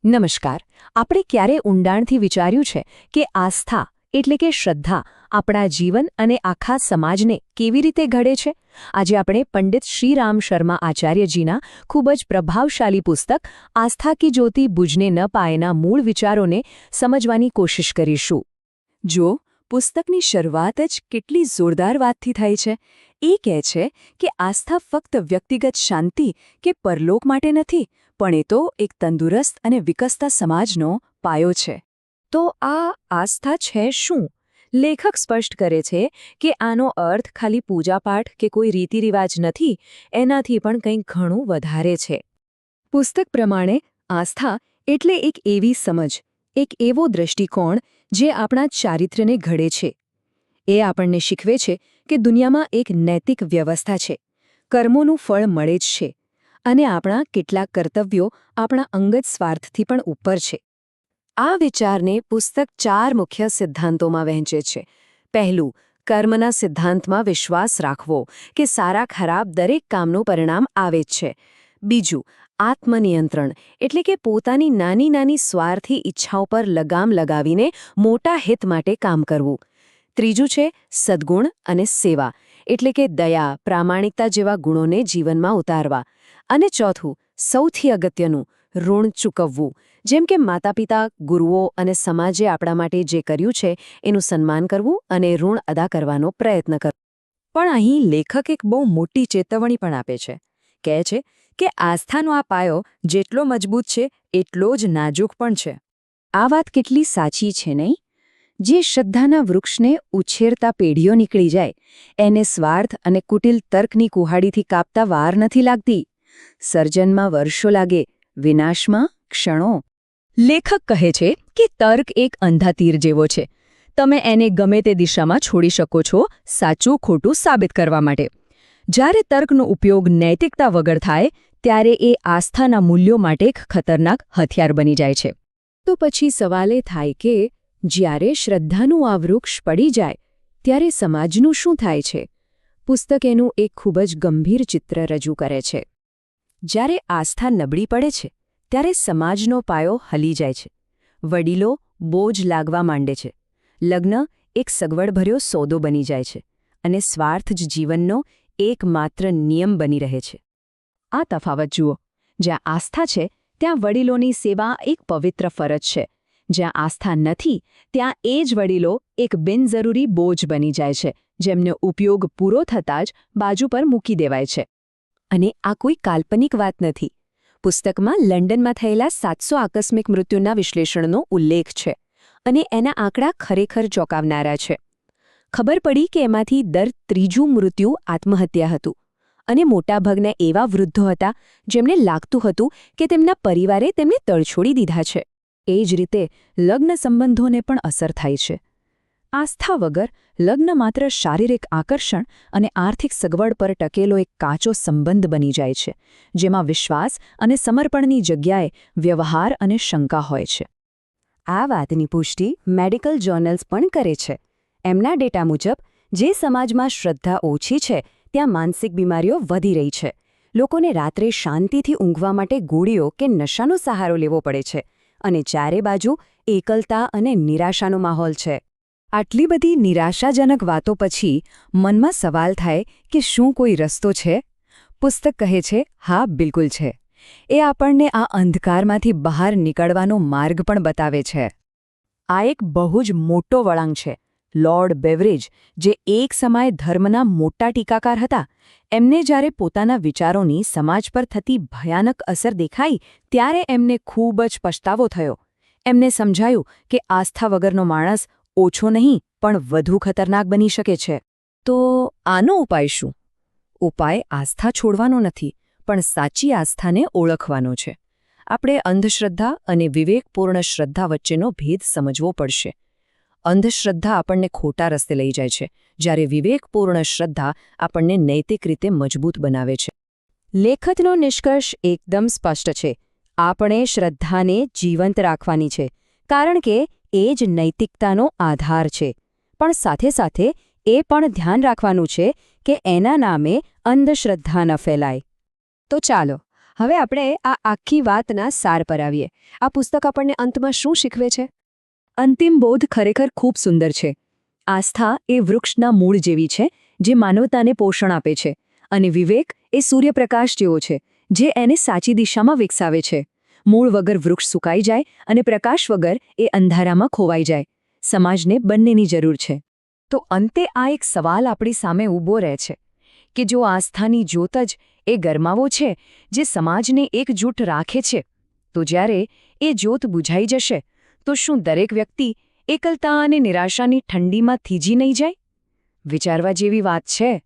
નમસ્કાર. આપણે ક્યારે ઊંડાણથી વિચાર્યું છે કે આસ્થા એટલે કે શ્રદ્ધા આપણા જીવન અને આખા સમાજને કેવી રીતે ઘડે છે? આજે આપણે પંડિત શ્રીરામ શર્મા આચાર્યજીના ખૂબ જ પ્રભાવશાળી પુસ્તક આસ્થા કી જ્યોતિ બુઝને ન પાએના મૂળ વિચારોને સમજવાની કોશિશ કરીશું. જો પુસ્તકની શરૂઆત જ કેટલી જોરદાર વાતથી થાય છે. એ કહે છે કે આસ્થા ફક્ત વ્યક્તિગત શાંતિ કે પરલોક માટે નથી, પણ એ તો એક તંદુરસ્ત અને વિકસતા સમાજનો પાયો છે. તો આ આસ્થા છે શું? લેખક સ્પષ્ટ કરે છે કે આનો અર્થ ખાલી પૂજાપાઠ કે કોઈ રીતિરિવાજ નથી, એનાથી પણ કંઈક ઘણું વધારે છે. પુસ્તક પ્રમાણે આસ્થા એટલે એક એવી સમજ, એક એવો દૃષ્ટિકોણ જે આપણા ચારિત્ર્યને ઘડે છે. એ આપણને શીખવે છે કે દુનિયામાં એક નૈતિક વ્યવસ્થા છે, કર્મોનું ફળ મળે જ છે, અને આપણા કેટલાક કર્તવ્યો આપણા અંગત સ્વાર્થથી પણ ઉપર છે. આ વિચારને પુસ્તક 4 મુખ્ય સિદ્ધાંતોમાં વહેંચે છે. પહેલું, કર્મના સિદ્ધાંતમાં વિશ્વાસ રાખવો કે સારા ખરાબ દરેક કામનું પરિણામ આવે જ છે. બીજું, આત્મનિયંત્રણ એટલે કે પોતાની નાની નાની સ્વાર્થી ઈચ્છાઓ પર લગામ લગાવીને મોટા હિત માટે કામ કરવું. ત્રીજું છે સદ્ગુણ અને સેવા એટલે કે દયા, પ્રામાણિકતા જેવા ગુણોને જીવનમાં ઉતારવા. અને ચોથું, સૌથી અગત્યનું, ઋણ ચૂકવવું, જેમ કે માતાપિતા, ગુરુઓ અને સમાજે આપણા માટે જે કર્યું છે એનું સન્માન કરવું અને ઋણ અદા કરવાનો પ્રયત્ન કરવો. પણ અહીં લેખક એક બહુ મોટી ચેતવણી પણ આપે છે. કહે છે કે આસ્થાનો આ પાયો જેટલો મજબૂત છે એટલો જ નાજુક પણ છે. આ વાત કેટલી સાચી છે નહીં? જે શ્રદ્ધાના વૃક્ષને ઉછેરતા પેઢીઓ નીકળી જાય, એને સ્વાર્થ અને કુટિલ તર્કની કુહાડીથી કાપતા વાર નથી લાગતી. સર્જનમાં વર્ષો લાગે, વિનાશમાં ક્ષણો. લેખક કહે છે કે તર્ક એક અંધા તીર જેવો છે. તમે એને ગમે તે દિશામાં છોડી શકો છો, સાચું ખોટું સાબિત કરવા માટે. જ્યારે તર્કનો ઉપયોગ નૈતિકતા વગર થાય, ત્યારે એ આસ્થાના મૂલ્યો માટે એક ખતરનાક હથિયાર બની જાય છે. તો પછી સવાલ એ થાય કે જ્યારે શ્રદ્ધાનું આ વૃક્ષ પડી જાય, ત્યારે સમાજનું શું થાય છે? પુસ્તક એનું એક ખૂબ જ ગંભીર ચિત્ર રજૂ કરે છે. જ્યારે આસ્થા નબળી પડે છે, ત્યારે સમાજનો પાયો હલી જાય છે. વડીલો બોજ લાગવા માંડે છે. લગ્ન એક સગવડભર્યો સોદો બની જાય છે, અને સ્વાર્થ જ જીવનનો એકમાત્ર નિયમ બની રહે છે. આ તફાવત જુઓ. જ્યાં આસ્થા છે, ત્યાં વડીલોની સેવા એક પવિત્ર ફરજ છે. જ્યાં આસ્થા નથી, ત્યાં એ જ વડીલો એક બિનજરૂરી બોજ બની જાય છે, જેમનો ઉપયોગ પૂરો થતાં જ બાજુ પર મૂકી દેવાય છે. અને આ કોઈ કાલ્પનિક વાત નથી. પુસ્તકમાં લંડનમાં થયેલા 700 આકસ્મિક મૃત્યુના વિશ્લેષણનો ઉલ્લેખ છે, અને એના આંકડા ખરેખર ચોંકાવનારા છે. ખબર પડી કે એમાંથી દર ત્રીજું મૃત્યુ આત્મહત્યા હતું, અને મોટાભાગના એવા વૃદ્ધો હતા જેમને લાગતું હતું કે તેમના પરિવારે તેમને તડછોડી દીધા છે. એ જ રીતે લગ્ન સંબંધોને પણ અસર થાય છે. આસ્થા વગર લગ્ન માત્ર શારીરિક આકર્ષણ અને આર્થિક સગવડ પર ટકેલો એક કાચો સંબંધ બની જાય છે, જેમાં વિશ્વાસ અને સમર્પણની જગ્યાએ વ્યવહાર અને શંકા હોય છે. આ વાતની પુષ્ટિ મેડિકલ જર્નલ્સ પણ કરે છે. એમના ડેટા મુજબ જે સમાજમાં શ્રદ્ધા ઓછી છે, ત્યાં માનસિક બીમારીઓ વધી રહી છે. લોકોને રાત્રે શાંતિથી ઊંઘવા માટે ગોળીઓ કે નશાનો સહારો લેવો પડે છે, અને ચારે બાજુ એકલતા અને નિરાશાનો માહોલ છે. આટલી બધી નિરાશાજનક વાતો પછી મનમાં સવાલ થાય કે શું કોઈ રસ્તો છે? પુસ્તક કહે છે, હા, બિલકુલ છે. એ આપણને આ અંધકારમાંથી બહાર નીકળવાનો માર્ગ પણ બતાવે છે. આ એક બહુ જ મોટો વળાંક છે. લોર્ડ બેવરેજ, જે એક સમયે ધર્મના મોટા ટીકાકાર હતા, એમને જ્યારે પોતાના વિચારોની સમાજ પર થતી ભયાનક અસર દેખાઈ, ત્યારે એમને ખૂબ જ પછતાવો થયો. એમને સમજાયું કે આસ્થા વગરનો માણસ ઓછો નહીં પણ વધુ ખતરનાક બની શકે છે. તો આનો ઉપાય શું? ઉપાય આસ્થા છોડવાનો નથી, પણ સાચી આસ્થાને ઓળખવાનો છે. આપણે અંધશ્રદ્ધા અને વિવેકપૂર્ણ શ્રદ્ધા વચ્ચેનો ભેદ સમજવો પડશે. અંધશ્રદ્ધા આપણને ખોટા રસ્તે લઈ જાય છે, જ્યારે વિવેકપૂર્ણ શ્રદ્ધા આપણને નૈતિક રીતે મજબૂત બનાવે છે. લેખકનો નિષ્કર્ષ એકદમ સ્પષ્ટ છે. આપણે શ્રદ્ધાને જીવંત રાખવાની છે, કારણ કે એ જ નૈતિકતાનો આધાર છે. પણ સાથે સાથે એ પણ ધ્યાન રાખવાનું છે કે એના નામે અંધશ્રદ્ધા ન ફેલાય. તો ચાલો હવે આપણે આ આખી વાતના સાર પર આવીએ. આ પુસ્તક આપણને અંતમાં શું શીખવે છે? અંતિમ બોધ ખરેખર ખૂબ સુંદર છે. આસ્થા એ વૃક્ષના મૂળ જેવી છે, જે માનવતાને પોષણ આપે છે, અને વિવેક એ સૂર્યપ્રકાશ જેવો છે, જે એને સાચી દિશામાં વિકસાવે છે. મૂળ વગર વૃક્ષ સુકાઈ જાય અને પ્રકાશ વગર એ અંધારામાં ખોવાઈ જાય. સમાજને બંનેની જરૂર છે. તો અંતે આ એક સવાલ આપણી સામે ઊભો રહે છે કે જો આસ્થાની જ્યોત જ એ ગરમાવો છે જે સમાજને એકજૂટ રાખે છે, તો જ્યારે એ જ્યોત બુઝાઈ જશે તો શું દરેક વ્યક્તિ એકલતા અને નિરાશાની ઠંડીમાં થીજી નહીં જાય? વિચારવા જેવી વાત છે.